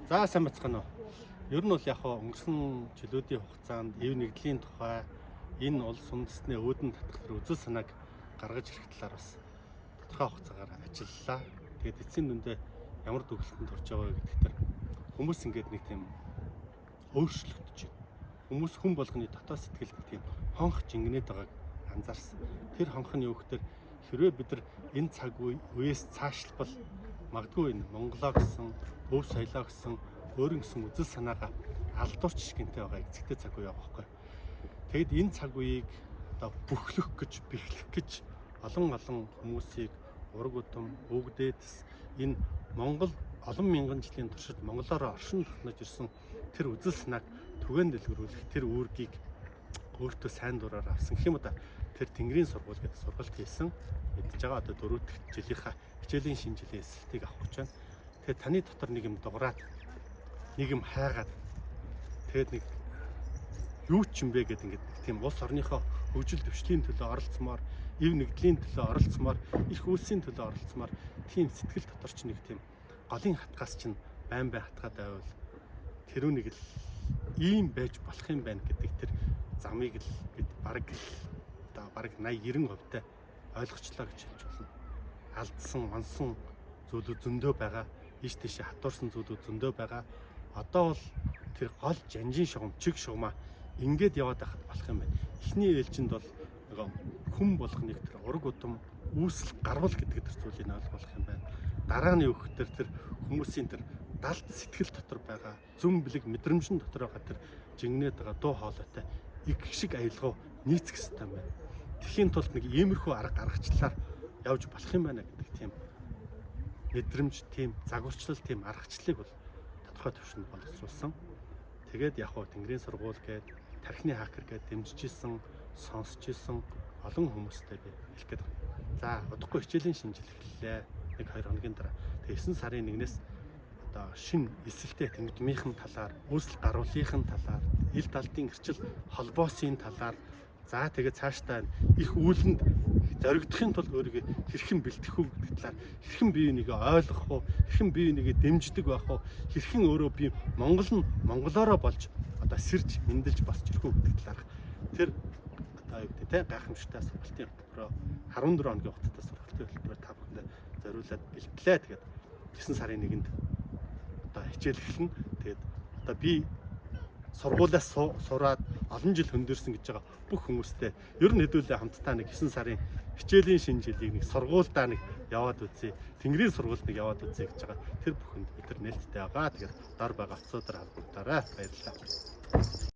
За сайн бацгаана уу. Ер нь бол яг өнгөрсөн жилүүдийн хугацаанд эв нэгдлийн тухай энэ улс үндэстний өөдөн татах үзэл санааг гаргаж ирэх талаар бас тодорхой хугацаагаар ажиллалаа. Тэгээд эцсийн дүндээ ямар төгсөлтөнд орж байгаа гэдэг дээр хүмүүс ингээд нэг тийм өөрчлөгдөж байна. Хүмүүс хүн болгоны дотоод сэтгэл нэг тийм хонх жингнээд байгааг анзаарсан. Тэр хонх нь юу гэхээр хэрвээ бид нар энэ цаг үеэс цаашлбал магадгүй энэ Монголоо гэсэн өв соёлоо гэсэн өөрийн гэсэн үзэл санаагаа алдуурч гинтэй байгаа эцэгтэй цаг үе байгаа байхгүй. Тэгэд энэ цаг үеийг одоо бүхлэх гэж, бэхлэх гэж олон хүмүүсийг ураг удам өвгдөөс энэ Монгол олон мянган жилийн туршид монголоор оршин тогтнож ирсэн тэр үзэл санааг түгээн дэлгэрүүлэх тэр үүргийг өөртөө сайн дураар авсан гэх юм да. Тэр Тэнгэрийн сургууль гэдэг сургалт хийсэн. Мэдж байгаа одоо 4 дахь жилийнхаа хичээлийн шинэ жилийн эсэлтийг авах гэж байна. Тэгээд таны дотор нэг юм дуграад, нэг юм хайгаад, тэгээд нэг юу ч юм бэ гэдэг ингээд тийм улс орныхоо хөгжил төвшлийн төлөө оролцмоор, эв нэгдлийн төлөө оролцмоор, их үйлсийн төлөө оролцмоор тийм сэтгэл дотор ч нэг тийм голын хатгаас чинь байн хатгаад байвал тэр үнийг л ийм байж болох юм байна гэдэг тэр замыг л бид бараг 80-90% ойлгочлаа гэж хэлж болно. Алдсан, мансан зүйлүүд зөндөө байгаа, ийш тийшээ хатуурсан зүйлүүд зөндөө байгаа. Одоо бол тэр гол жанжин шугам, чиг шугамаа ингээд яваад байхад болох юм байна. Эхний ээлжинд бол нэг хүн болгоныг тэр ураг удам үүсэл гарвал гэдэг тэр зүйлийг ойлгох юм байна. Дараа нь юу гэхээр тэр хүмүүсийн тэр далд сэтгэл дотор байгаа зүм бэлэг мэдрэмжин дотор байгаа тэр жигнээд байгаа дуу хоолойтой их шиг аялгаа нийцэх хэрэгтэй юм байна. Тэхийн тулд нэг иймэрхүү арга гаргачлалаар явж болох юм байна гэдэг тийм мэдрэмж, тийм загварчлал, тийм аргачлалыг бол тодорхой төвшөнд боловсруулсан. Тэгээд яг хоо Тэнгэрийн сургууль гээд тархины хакер гээд дэмжижсэн, сонсч исэн олон хүмүүстэй би хэлэх гээд байна. За, удахгүй хичээлийн шинэ жил эхэллээ. 1-2 хоногийн дараа. Тэгээ 9 сарын 1-ээс одоо шинэ эсэлтэй тэмдмийнхэн талаар, үүсэл гаруулын талаар, ил далдын гэрчил холбоосын талаар, за тэгээд цаашдаа их үүлэнд зоригдохын тулд өөрийгөө хэрхэн бэлтгэх үү гэдэг талаар, хэрхэн бие бинийгээ ойлгох уу, хэрхэн бие бинийгээ дэмждэг байх уу, хэрхэн өөрөө би монголоороо болж одоо сэрж мэндэлж босч ирэх үү гэдэг талаар тэр одоо юу гэдэг те гайхамшигтай сургалтын хөтөлбөрөөр 14 хоногийн хугацаатай сургалтын хөтөлбөрөөр та бүхэндээ зориулаад бэлтлээ. Тэгээд 9 сарын 1-нд одоо хичээл эхэлнэ. Тэгээд одоо би сургуулиас сураад олон жил хөндөрсөн гэж байгаа бүх хүмүүстээ ер нь хэдүүлээ хамтдаа нэг 9 сарын хичээлийн шинэ жилийг нэг сургуульдаа нэг яваад үзье. Тэнгэрийн сургуульд нэг яваад үзье гэж байгаа. Тэр бүхэнд бид нар нээлттэй байгаа. Тэгээд дор байгаа утсуудаар холбогдоорой. Баярлалаа.